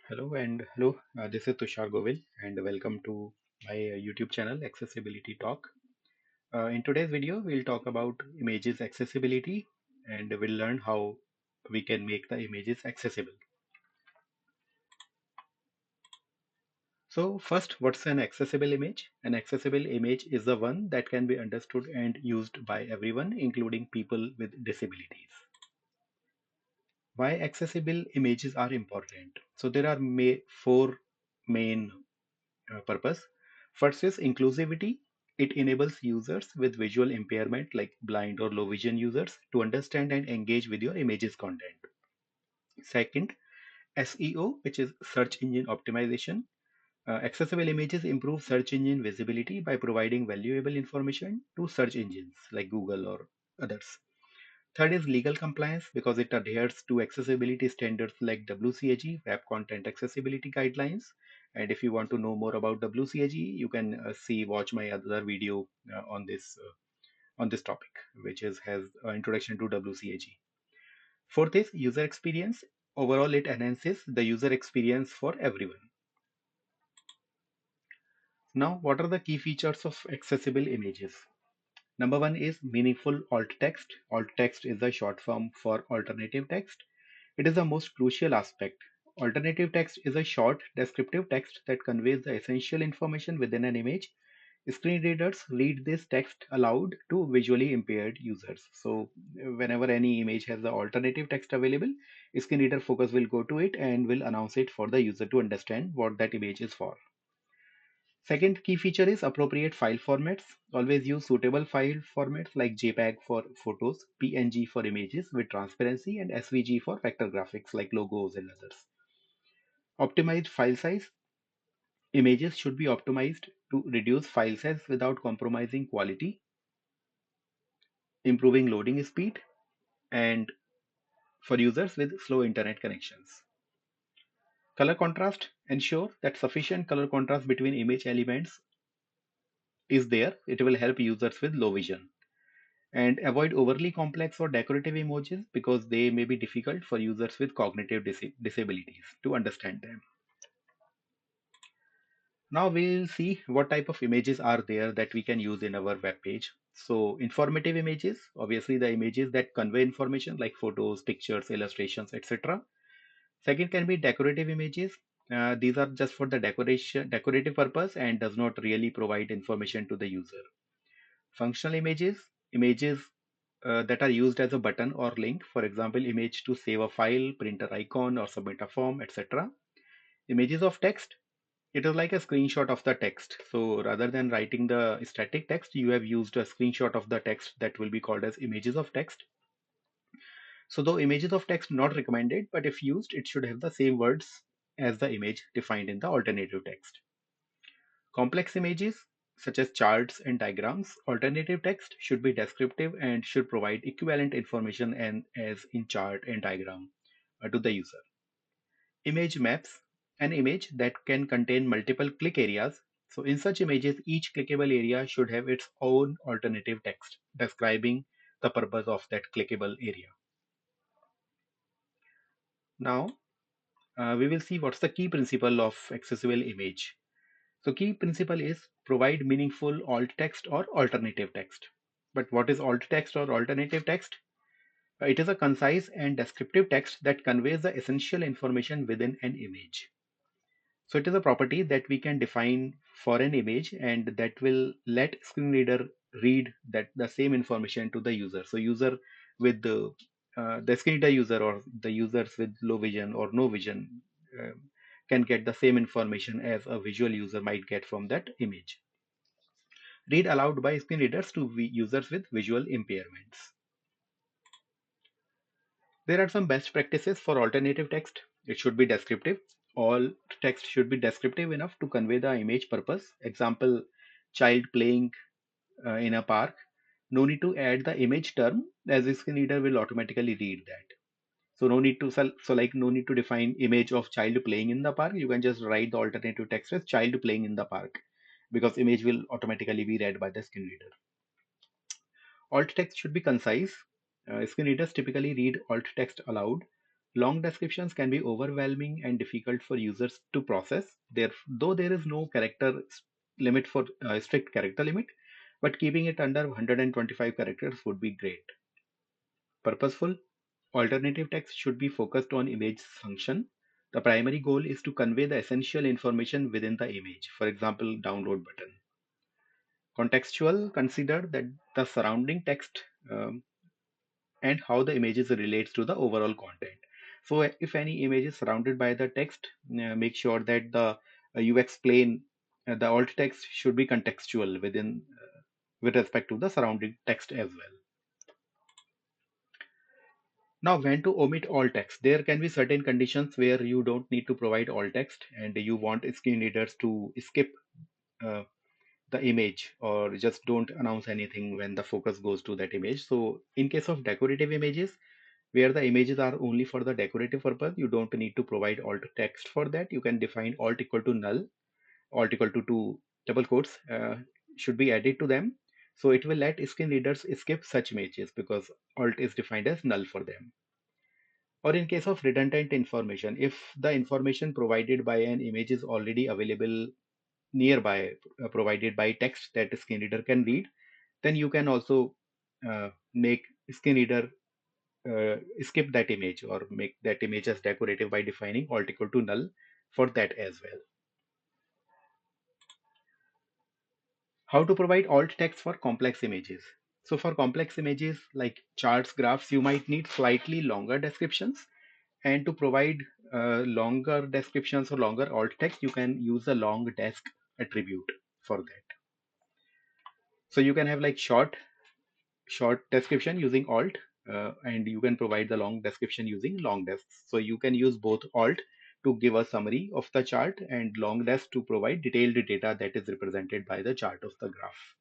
Hello. This is Tushar Govil, and welcome to my YouTube channel, Accessibility Talk. In today's video, we'll talk about images accessibility, and we'll learn how we can make the images accessible. So, first, what's an accessible image? An accessible image is the one that can be understood and used by everyone, including people with disabilities. Why accessible images are important? So, there are four main purpose. First is inclusivity. It enables users with visual impairment, like blind or low vision users, to understand and engage with your images content. Second, SEO, which is search engine optimization. Accessible images improve search engine visibility by providing valuable information to search engines like Google or others. Third is legal compliance because it adheres to accessibility standards like WCAG, Web Content Accessibility Guidelines. And if you want to know more about WCAG, you can watch my other video on this topic, which is has introduction to WCAG. Fourth is user experience. Overall, it enhances the user experience for everyone. Now, what are the key features of accessible images? Number one is meaningful alt text. Alt text is a short form for alternative text. It is the most crucial aspect. Alternative text is a short, descriptive text that conveys the essential information within an image. Screen readers read this text aloud to visually impaired users. So, whenever any image has the alternative text available, screen reader focus will go to it and will announce it for the user to understand what that image is for. Second key feature is appropriate file formats. Always use suitable file formats like JPEG for photos, PNG for images with transparency, and SVG for vector graphics like logos and others. Optimized file size. Images should be optimized to reduce file size without compromising quality, improving loading speed, and for users with slow internet connections. Color contrast. Ensure that sufficient color contrast between image elements is there. It will help users with low vision. And avoid overly complex or decorative emojis because they may be difficult for users with cognitive disabilities to understand them. Now we'll see what type of images are there that we can use in our web page. So informative images, obviously the images that convey information like photos, pictures, illustrations, etc. Second can be decorative images. These are just for the decorative purpose and does not really provide information to the user. Functional images, images that are used as a button or link, for example, image to save a file, printer icon, or submit a form, etc. Images of text, it is like a screenshot of the text. So rather than writing the static text, you have used a screenshot of the text that will be called as images of text. So though images of text not recommended, but if used, it should have the same words as the image defined in the alternative text. Complex images such as charts and diagrams, alternative text should be descriptive and should provide equivalent information and as in chart and diagram to the user. Image maps, an image that can contain multiple click areas. So in such images, each clickable area should have its own alternative text describing the purpose of that clickable area. Now we will see what's the key principle of accessible image. So key principle is provide meaningful alt text or alternative text. But what is alt text or alternative text? It is a concise and descriptive text that conveys the essential information within an image. So it is a property that we can define for an image and that will let screen reader read that the same information to the user. So user with the screen reader user or the users with low vision or no vision can get the same information as a visual user might get from that image. Read aloud by screen readers to users with visual impairments. There are some best practices for alternative text. It should be descriptive. All text should be descriptive enough to convey the image purpose. Example, child playing in a park. No need to add the image term as the screen reader will automatically read that. So no need to like no need to define image of child playing in the park. You can just write the alternative text as child playing in the park because image will automatically be read by the screen reader. Alt text should be concise. Screen readers typically read alt text aloud. Long descriptions can be overwhelming and difficult for users to process. Though there is no limit for strict character limit, but keeping it under 125 characters would be great. Purposeful alternative text should be focused on image function. The primary goal is to convey the essential information within the image, for example, download button. Contextual, consider that the surrounding text and how the images relates to the overall content. So if any image is surrounded by the text, make sure that the you explain the alt text should be contextual with respect to the surrounding text as well. Now, when to omit all text? There can be certain conditions where you don't need to provide all text and you want screen readers to skip uh, the image or just don't announce anything when the focus goes to that image. So in case of decorative images, where the images are only for the decorative purpose, you don't need to provide alt text for that. You can define alt equal to null, alt equal to two double quotes should be added to them. So it will let screen readers skip such images because alt is defined as null for them. Or in case of redundant information, if the information provided by an image is already available nearby, provided by text that a screen reader can read, then you can also make screen reader skip that image or make that image as decorative by defining alt equal to null for that as well. How to provide alt text for complex images? So for complex images like charts, graphs, you might need slightly longer descriptions. And to provide longer descriptions or longer alt text, you can use a long desk attribute for that. So you can have like short description using alt, and you can provide the long description using long desk. So you can use both alt to give a summary of the chart and long desk to provide detailed data that is represented by the chart of the graph.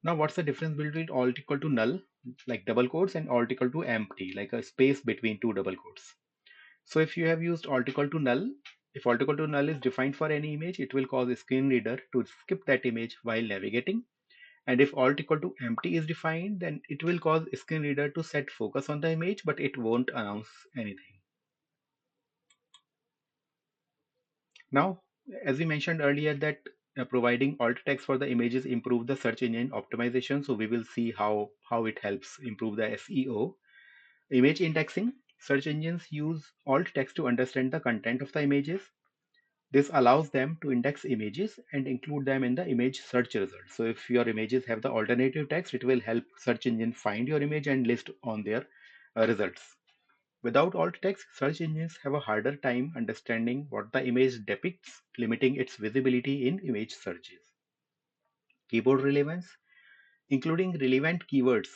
Now, what's the difference between alt equal to null, like double quotes, and alt equal to empty, like a space between two double quotes? So if you have used alt equal to null, if alt equal to null is defined for any image, it will cause a screen reader to skip that image while navigating. And if alt equal to empty is defined, then it will cause a screen reader to set focus on the image, but it won't announce anything. Now, as we mentioned earlier that providing alt text for the images improve the search engine optimization. So we will see how it helps improve the SEO. Image indexing. Search engines use alt text to understand the content of the images. This allows them to index images and include them in the image search results. So if your images have the alternative text, it will help search engine find your image and list on their results. Without alt text, search engines have a harder time understanding what the image depicts, limiting its visibility in image searches. Keyboard relevance, including relevant keywords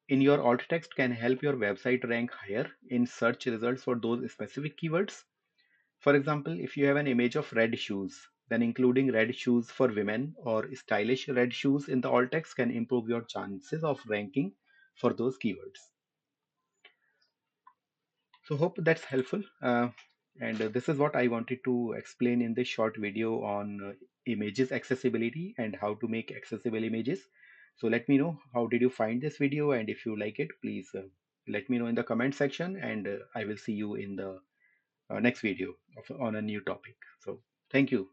in your alt text can help your website rank higher in search results for those specific keywords. For example, if you have an image of red shoes, then including red shoes for women or stylish red shoes in the alt text can improve your chances of ranking for those keywords. So hope that's helpful. And this is what I wanted to explain in this short video on images accessibility and how to make accessible images. So let me know how did you find this video, and if you like it, please let me know in the comment section, and I will see you in the next video on a new topic. So thank you.